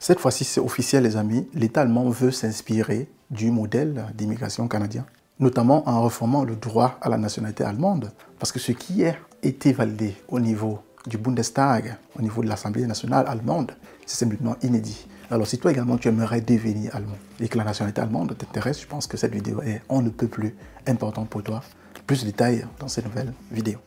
Cette fois-ci, c'est officiel, les amis. L'État allemand veut s'inspirer du modèle d'immigration canadien, notamment en reformant le droit à la nationalité allemande. Parce que ce qui a été validé au niveau du Bundestag, au niveau de l'Assemblée nationale allemande, c'est simplement inédit. Alors, si toi également tu aimerais devenir allemand et que la nationalité allemande t'intéresse, je pense que cette vidéo est on ne peut plus importante pour toi. Plus de détails dans cette nouvelle vidéo.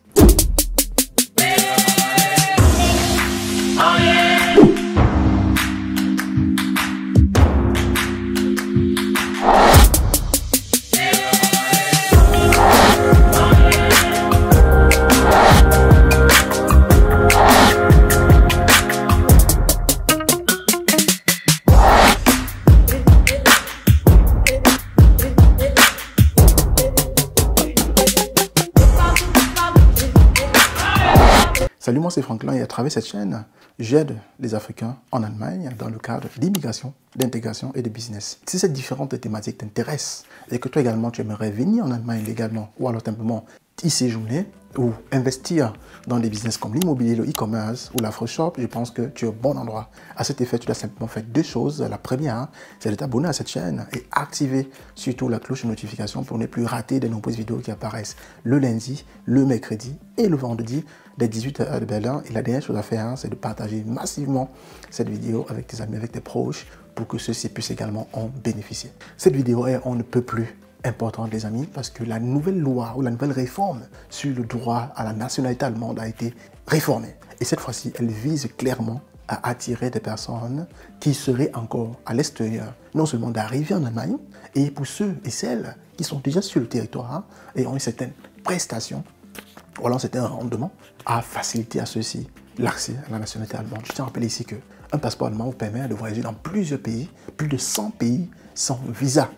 Salut, moi c'est Franklin et à travers cette chaîne, j'aide les Africains en Allemagne dans le cadre d'immigration, d'intégration et de business. Si cette différentes thématiques t'intéressent et que toi également tu aimerais venir en Allemagne légalement ou alors simplement y séjourner ou investir dans des business comme l'immobilier, le e-commerce ou l'afro-shop, je pense que tu es au bon endroit. À cet effet, tu dois simplement faire deux choses. La première, c'est de t'abonner à cette chaîne et activer surtout la cloche de notification pour ne plus rater de nombreuses vidéos qui apparaissent le lundi, le mercredi et le vendredi dès 18h heure de Berlin. Et la dernière chose à faire, c'est de partager massivement cette vidéo avec tes amis, avec tes proches pour que ceux-ci puissent également en bénéficier. Cette vidéo est on ne peut plus importante, les amis, parce que la nouvelle loi ou la nouvelle réforme sur le droit à la nationalité allemande a été réformée. Et cette fois-ci, elle vise clairement à attirer des personnes qui seraient encore à l'extérieur, non seulement d'arriver en Allemagne, et pour ceux et celles qui sont déjà sur le territoire et ont une certaine prestation, ou alors un certain rendement, à faciliter à ceux-ci l'accès à la nationalité allemande. Je tiens à rappeler ici qu'un passeport allemand vous permet de voyager dans plusieurs pays, plus de 100 pays sans visa.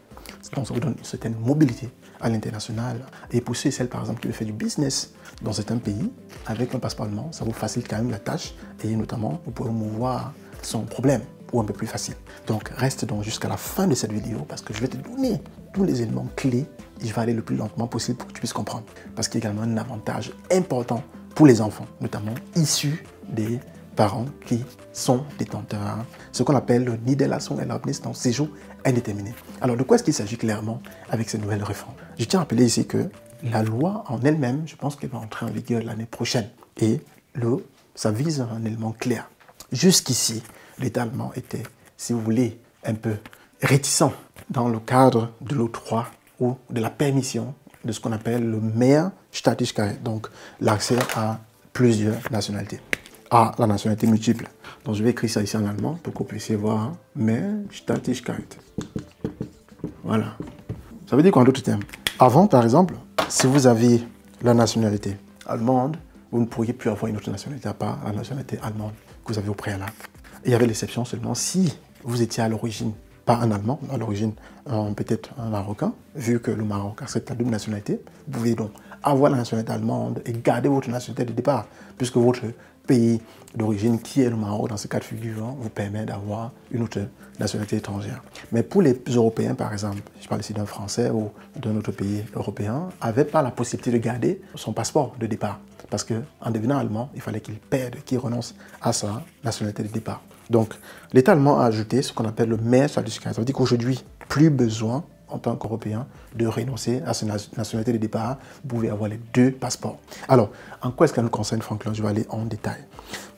Donc, ça vous donne une certaine mobilité à l'international. Et pour ceux et celles, par exemple, qui veulent faire du business dans certains pays, avec un passeport allemand, ça vous facilite quand même la tâche. Et notamment, vous pouvez mouvoir sans problème ou un peu plus facile. Donc, reste donc jusqu'à la fin de cette vidéo parce que je vais te donner tous les éléments clés et je vais aller le plus lentement possible pour que tu puisses comprendre. Parce qu'il y a également un avantage important pour les enfants, notamment issus des parents qui sont détenteurs, ce qu'on appelle le Niederlassungserlaubnis, donc séjour indéterminé. Alors, de quoi est-ce qu'il s'agit clairement avec ces nouvelles réformes? Je tiens à rappeler ici que la loi en elle-même, je pense qu'elle va entrer en vigueur l'année prochaine. Et ça vise un élément clair. Jusqu'ici, l'État allemand était, si vous voulez, un peu réticent dans le cadre de l'octroi ou de la permission de ce qu'on appelle le Mehrstaatigkeit, donc l'accès à plusieurs nationalités. À la nationalité multiple. Donc je vais écrire ça ici en allemand pour que vous puissiez voir. Mehrstaatigkeit. Voilà. Ça veut dire quoi en d'autres termes? Avant, par exemple, si vous aviez la nationalité allemande, vous ne pourriez plus avoir une autre nationalité à part la nationalité allemande que vous avez au préalable. Et il y avait l'exception seulement si vous étiez à l'origine, pas un Allemand, à l'origine peut-être un Marocain, vu que le Maroc accepte la double nationalité, vous pouvez donc avoir la nationalité allemande et garder votre nationalité de départ, puisque votre pays d'origine, qui est le Maroc dans ce cas de figure, vous permet d'avoir une autre nationalité étrangère. Mais pour les Européens, par exemple, je parle ici d'un Français ou d'un autre pays européen, n'avait pas la possibilité de garder son passeport de départ. Parce qu'en devenant allemand, il fallait qu'il perde, qu'il renonce à sa nationalité de départ. Donc, l'État allemand a ajouté ce qu'on appelle le Mehrstaatigkeit. Ça veut dire qu'aujourd'hui, plus besoin, en tant qu'Européen, de renoncer à sa nationalité de départ. Vous pouvez avoir les deux passeports. Alors, en quoi est-ce qu'elle nous concerne, Franklin? Je vais aller en détail.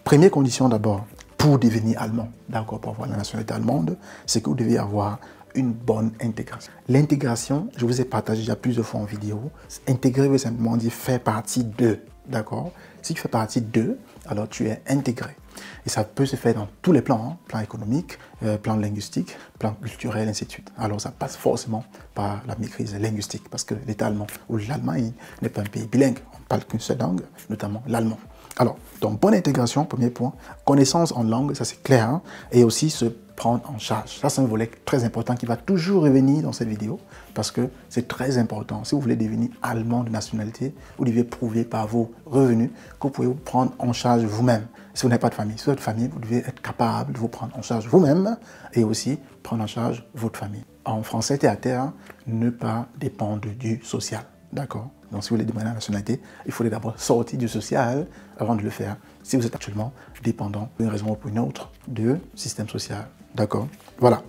Première condition d'abord, pour devenir allemand, d'accord, pour avoir la nationalité allemande, c'est que vous devez avoir une bonne intégration. L'intégration, je vous ai partagé déjà plusieurs fois en vidéo, intégrer veut simplement dire faire partie de, d'accord? Si tu fais partie de, alors tu es intégré. Et ça peut se faire dans tous les plans, hein, plan économique, plan linguistique, plan culturel, ainsi de suite. Alors ça passe forcément par la maîtrise linguistique, parce que l'État allemand ou l'Allemagne n'est pas un pays bilingue, on ne parle qu'une seule langue, notamment l'allemand. Alors, donc bonne intégration, premier point, connaissance en langue, ça c'est clair, hein, et aussi se prendre en charge. Ça c'est un volet très important qui va toujours revenir dans cette vidéo, parce que c'est très important. Si vous voulez devenir allemand de nationalité, vous devez prouver par vos revenus que vous pouvez vous prendre en charge vous-même. Si vous n'avez pas de famille, si vous avez de famille, vous devez être capable de vous prendre en charge vous-même et aussi prendre en charge votre famille. En français terre à terre, ne pas dépendre du social. D'accord? Donc, si vous voulez demander la nationalité, il faut d'abord sortir du social avant de le faire. Si vous êtes actuellement dépendant, pour une raison ou pour une autre, du système social. D'accord? Voilà.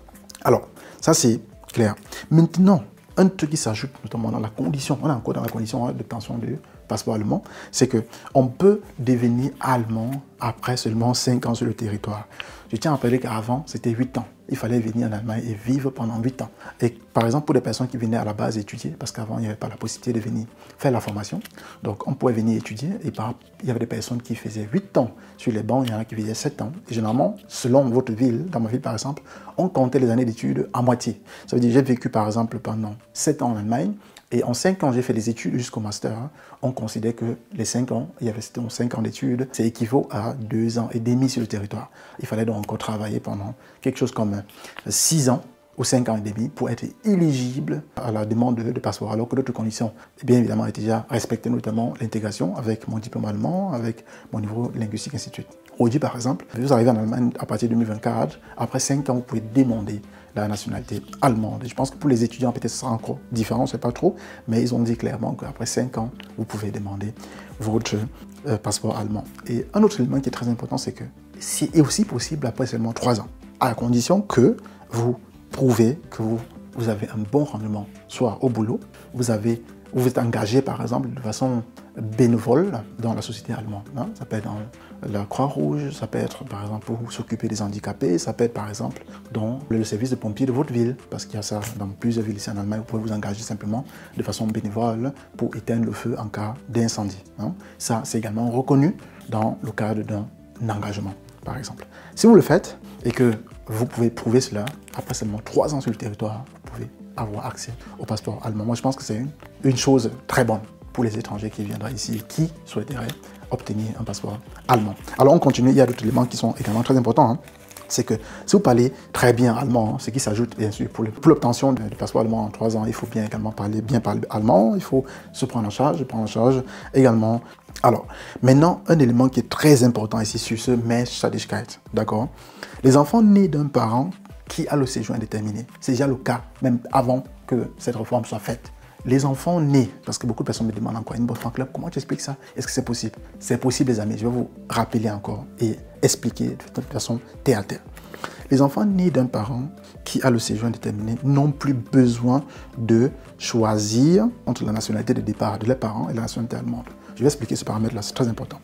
Alors, ça c'est clair. Maintenant, un truc qui s'ajoute notamment dans la condition, on est encore dans la condition d'obtention du passeport allemand, c'est qu'on peut devenir allemand après seulement 5 ans sur le territoire. Je tiens à rappeler qu'avant, c'était 8 ans. Il fallait venir en Allemagne et vivre pendant 8 ans. Et par exemple, pour des personnes qui venaient à la base étudier, parce qu'avant, il n'y avait pas la possibilité de venir faire la formation, donc on pouvait venir étudier, et il y avait des personnes qui faisaient 8 ans sur les bancs, il y en a qui faisaient 7 ans. Et généralement, selon votre ville, dans ma ville par exemple, on comptait les années d'études à moitié. Ça veut dire, j'ai vécu par exemple pendant 7 ans en Allemagne, et en 5 ans, j'ai fait des études jusqu'au master. On considère que les 5 ans, il y avait 5 ans d'études, c'est équivaut à 2 ans et demi sur le territoire. Il fallait donc encore travailler pendant quelque chose comme 6 ans ou 5 ans et demi pour être éligible à la demande de passeport, alors que d'autres conditions, bien évidemment, étaient déjà respectées, notamment l'intégration avec mon diplôme allemand, avec mon niveau linguistique, ainsi de suite. Aujourd'hui, par exemple, vous arrivez en Allemagne à partir de 2024, après 5 ans, vous pouvez demander la nationalité allemande. Et je pense que pour les étudiants, peut-être ce sera encore différent, je ne sais pas trop, mais ils ont dit clairement qu'après 5 ans, vous pouvez demander votre passeport allemand. Et un autre élément qui est très important, c'est que c'est aussi possible après seulement 3 ans, à condition que vous prouvez que vous avez un bon rendement, soit au boulot, vous êtes engagé par exemple de façon bénévole dans la société allemande. Hein? Ça peut être dans la Croix-Rouge, ça peut être par exemple pour s'occuper des handicapés, ça peut être par exemple dans le service de pompiers de votre ville, parce qu'il y a ça dans plusieurs villes ici en Allemagne, vous pouvez vous engager simplement de façon bénévole pour éteindre le feu en cas d'incendie. Hein? Ça, c'est également reconnu dans le cadre d'un engagement, par exemple. Si vous le faites et que vous pouvez prouver cela, après seulement 3 ans sur le territoire, vous pouvez avoir accès au passeport allemand. Moi, je pense que c'est une chose très bonne pour les étrangers qui viendraient ici et qui souhaiteraient obtenir un passeport allemand. Alors, on continue. Il y a d'autres éléments qui sont également très importants. Hein. C'est que si vous parlez très bien allemand, ce qui s'ajoute bien sûr pour l'obtention du passeport allemand en 3 ans, il faut bien parler allemand, il faut se prendre en charge également. Alors, maintenant, un élément qui est très important ici sur ce Mehrschadigkeit, d'accord? Les enfants nés d'un parent qui a le séjour indéterminé, c'est déjà le cas, même avant que cette réforme soit faite. Les enfants nés, parce que beaucoup de personnes me demandent encore, une bonne fan club, comment tu expliques ça? Est-ce que c'est possible? C'est possible, les amis. Je vais vous rappeler encore et expliquer de façon terre à terre. Les enfants nés d'un parent qui a le séjour indéterminé n'ont plus besoin de choisir entre la nationalité de départ de leurs parents et la nationalité allemande. Je vais expliquer ce paramètre-là, c'est très important.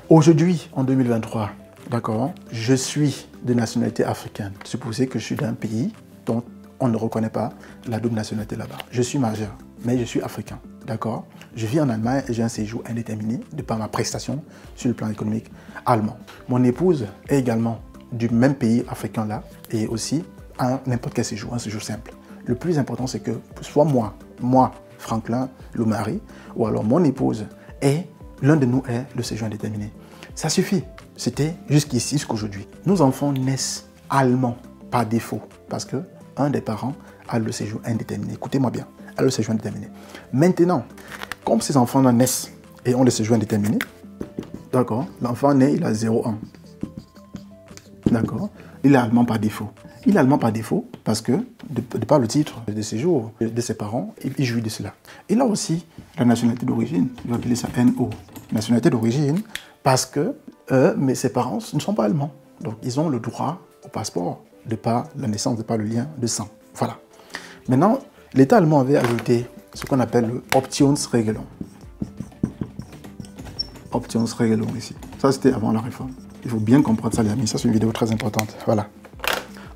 Aujourd'hui, en 2023, d'accord, je suis de nationalité africaine. Supposez que je suis d'un pays dont on ne reconnaît pas la double nationalité là-bas. Je suis majeur, mais je suis africain, d'accord? Je vis en Allemagne et j'ai un séjour indéterminé de par ma prestation sur le plan économique allemand. Mon épouse est également du même pays africain là et aussi à n'importe quel séjour, un séjour simple. Le plus important, c'est que soit moi, Franklin, le mari, ou alors mon épouse, et l'un de nous ait le séjour indéterminé. Ça suffit. C'était jusqu'ici, jusqu'aujourd'hui. Nos enfants naissent allemands par défaut parce que un des parents a le séjour indéterminé. Écoutez-moi bien, a le séjour indéterminé. Maintenant, comme ces enfants-là naissent et ont le séjour indéterminé, d'accord, l'enfant né, il a 0,1. D'accord, il est allemand par défaut. Il est allemand par défaut parce que, de par le titre de séjour de ses parents, il jouit de cela. Il a aussi la nationalité d'origine, il va appeler ça NO, nationalité d'origine, parce que mais ses parents ne sont pas allemands. Donc, ils ont le droit au passeport de par la naissance, de par le lien de sang. Voilà. Maintenant, l'État allemand avait ajouté ce qu'on appelle le Optionsregelung. Optionsregelung ici. Ça, c'était avant la réforme. Il faut bien comprendre ça, les amis. Ça, c'est une vidéo très importante. Voilà.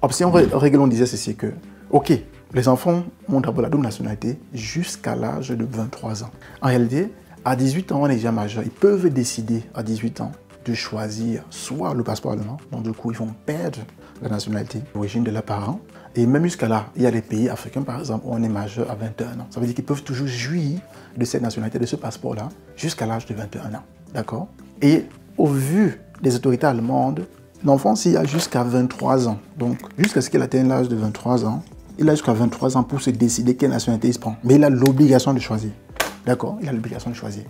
Optionsregelung disait ceci que, ok, les enfants ont d'abord la double nationalité jusqu'à l'âge de 23 ans. En réalité, à 18 ans, on est déjà majeur. Ils peuvent décider à 18 ans de choisir soit le passeport allemand, donc du coup, ils vont perdre la nationalité d'origine de leurs parents. Et même jusqu'à là, il y a des pays africains, par exemple, où on est majeur à 21 ans. Ça veut dire qu'ils peuvent toujours jouir de cette nationalité, de ce passeport-là, jusqu'à l'âge de 21 ans. D'accord? Et au vu des autorités allemandes, l'enfant, s'il a jusqu'à 23 ans, donc jusqu'à ce qu'il atteigne l'âge de 23 ans, il a jusqu'à 23 ans pour se décider quelle nationalité il se prend. Mais il a l'obligation de choisir. D'accord? Il a l'obligation de choisir.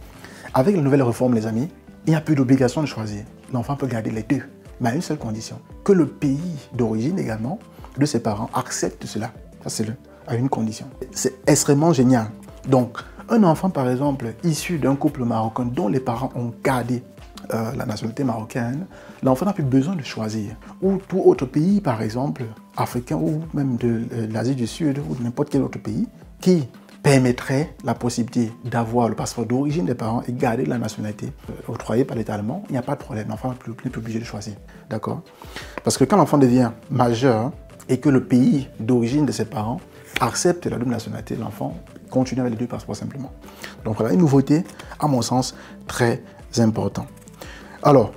Avec la nouvelle réforme, les amis, il n'y a plus d'obligation de choisir. L'enfant peut garder les deux, mais à une seule condition, que le pays d'origine également de ses parents accepte cela. Ça, c'est à une condition. C'est extrêmement génial. Donc, Un enfant, par exemple, issu d'un couple marocain dont les parents ont gardé la nationalité marocaine, l'enfant n'a plus besoin de choisir. Ou tout autre pays, par exemple, africain ou même de l'Asie du Sud ou de n'importe quel autre pays, qui permettrait la possibilité d'avoir le passeport d'origine des parents et garder la nationalité octroyée par l'État allemand, il n'y a pas de problème. L'enfant n'est plus obligé de choisir. D'accord? Parce que quand l'enfant devient majeur et que le pays d'origine de ses parents accepte la double nationalité, l'enfant continue avec les deux passeports simplement. Donc voilà, une nouveauté, à mon sens, très importante. Alors,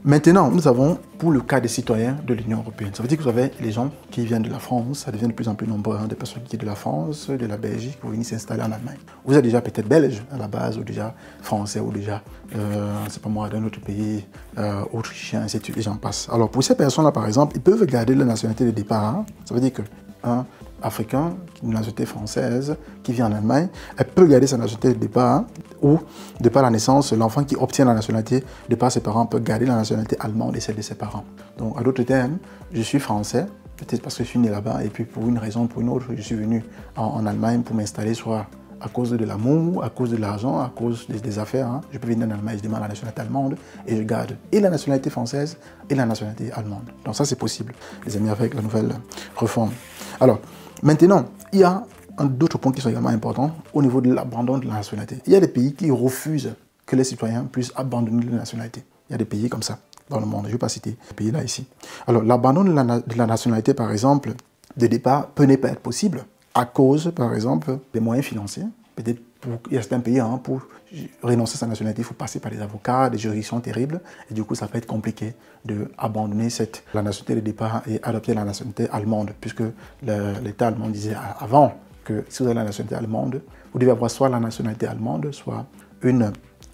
maintenant, nous avons pour le cas des citoyens de l'Union européenne. Ça veut dire que vous avez les gens qui viennent de la France, ça devient de plus en plus nombreux, des personnes qui viennent de la France, de la Belgique, pour venir s'installer en Allemagne. Vous êtes déjà peut-être belge à la base, ou déjà français, ou déjà, c'est pas moi, d'un autre pays, autrichien, ainsi de suite, et j'en passe. Alors, pour ces personnes-là, par exemple, ils peuvent garder la nationalité de départ. Hein. Ça veut dire que un Africain, une nationalité française, qui vit en Allemagne, elle peut garder sa nationalité de départ, hein, ou de par la naissance, l'enfant qui obtient la nationalité de par ses parents peut garder la nationalité allemande et celle de ses parents. Donc, à d'autres termes, je suis français, peut-être parce que je suis né là-bas, et puis pour une raison ou pour une autre, je suis venu en Allemagne pour m'installer, soit à cause de l'amour, à cause de l'argent, à cause des affaires. Hein. Je peux venir en Allemagne, je demande la nationalité allemande et je garde et la nationalité française et la nationalité allemande. Donc ça, c'est possible, les amis, avec la nouvelle réforme. Alors, maintenant, il y a d'autres points qui sont également importants au niveau de l'abandon de la nationalité. Il y a des pays qui refusent que les citoyens puissent abandonner la nationalité. Il y a des pays comme ça dans le monde. Je ne vais pas citer ces pays-là ici. Alors, l'abandon de la nationalité, par exemple, de départ, peut ne pas être possible à cause, par exemple, des moyens financiers. Peut-être il y a certains pays, hein, pour renoncer à sa nationalité, il faut passer par des avocats, des juridictions terribles. Et du coup, ça peut être compliqué d'abandonner la nationalité de départ et adopter la nationalité allemande, puisque l'État allemand disait avant que si vous avez la nationalité allemande, vous devez avoir soit la nationalité allemande, soit une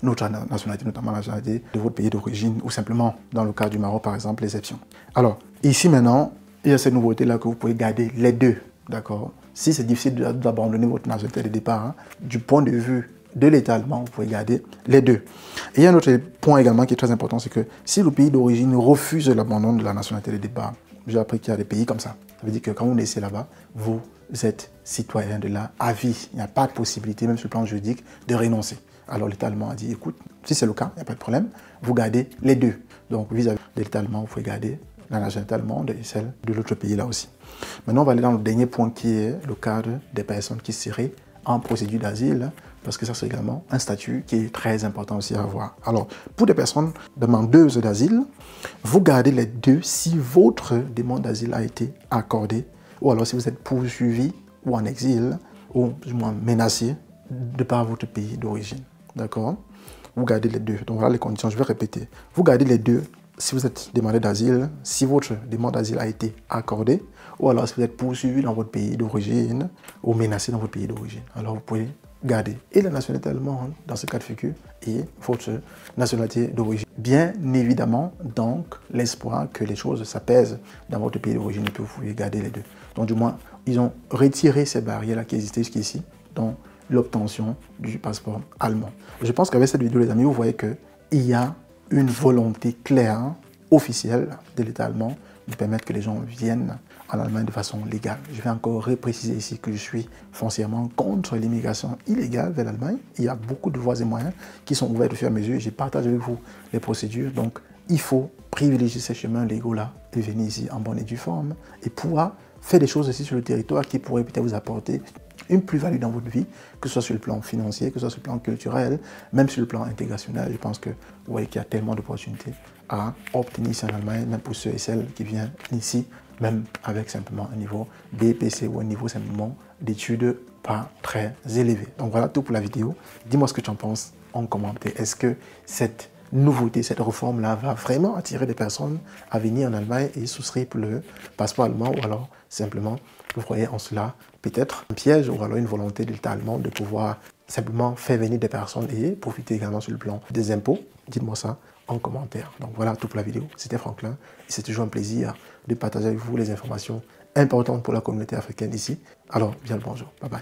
autre nationalité, notamment la nationalité de votre pays d'origine, ou simplement, dans le cas du Maroc, par exemple, l'exception. Alors, ici maintenant, il y a cette nouveauté-là que vous pouvez garder les deux, d'accord? Si c'est difficile d'abandonner votre nationalité de départ, hein, du point de vue de l'État allemand, vous pouvez garder les deux. Et il y a un autre point également qui est très important, c'est que si le pays d'origine refuse l'abandon de la nationalité de départ, j'ai appris qu'il y a des pays comme ça. Ça veut dire que quand vous naissez là-bas, vous êtes citoyen de là à vie. Il n'y a pas de possibilité, même sur le plan juridique, de renoncer. Alors l'État allemand a dit, écoute, si c'est le cas, il n'y a pas de problème, vous gardez les deux. Donc vis-à-vis de l'État allemand, vous pouvez garder la nationalité allemande et celle de l'autre pays là aussi. Maintenant, on va aller dans le dernier point qui est le cadre des personnes qui seraient en procédure d'asile, parce que ça c'est également un statut qui est très important aussi à avoir. Alors, pour des personnes demandeuses d'asile, vous gardez les deux si votre demande d'asile a été accordée, ou alors si vous êtes poursuivi ou en exil, ou du moins menacé de par votre pays d'origine. D'accord? Vous gardez les deux. Donc voilà les conditions, je vais répéter. Vous gardez les deux si vous êtes demandeur d'asile, si votre demande d'asile a été accordée, ou alors si vous êtes poursuivi dans votre pays d'origine ou menacé dans votre pays d'origine. Alors vous pouvez garder et la nationalité allemande dans ce cas de figure et votre nationalité d'origine. Bien évidemment, donc, l'espoir que les choses s'apaisent dans votre pays d'origine et que vous pouvez garder les deux. Donc du moins, ils ont retiré ces barrières-là qui existaient jusqu'ici dans l'obtention du passeport allemand. Je pense qu'avec cette vidéo, les amis, vous voyez qu'il y a une volonté claire, officielle de l'État allemand de permettre que les gens viennent en Allemagne de façon légale. Je vais encore repréciser ici que je suis foncièrement contre l'immigration illégale vers l'Allemagne. Il y a beaucoup de voies et moyens qui sont ouverts au fur et à mesure. J'ai partagé avec vous les procédures. Donc, il faut privilégier ces chemins légaux-là et venir ici en bonne et due forme et pouvoir faire des choses aussi sur le territoire qui pourraient peut-être vous apporter une plus-value dans votre vie, que ce soit sur le plan financier, que ce soit sur le plan culturel, même sur le plan intégationnel. Je pense que vous voyez qu'il y a tellement d'opportunités à obtenir ici en Allemagne, même pour ceux et celles qui viennent ici, même avec simplement un niveau BPC ou un niveau simplement d'études pas très élevé. Donc voilà tout pour la vidéo. Dis-moi ce que tu en penses en commentaire. Est-ce que cette nouveauté, cette réforme-là va vraiment attirer des personnes à venir en Allemagne et souscrire pour le passeport allemand, ou alors simplement vous voyez en cela peut-être un piège ou alors une volonté de l'État allemand de pouvoir simplement faire venir des personnes et profiter également sur le plan des impôts? Dites-moi ça en commentaire. Donc voilà tout pour la vidéo. C'était Franklin et c'est toujours un plaisir de partager avec vous les informations importantes pour la communauté africaine ici. Alors bien le bonjour. Bye bye.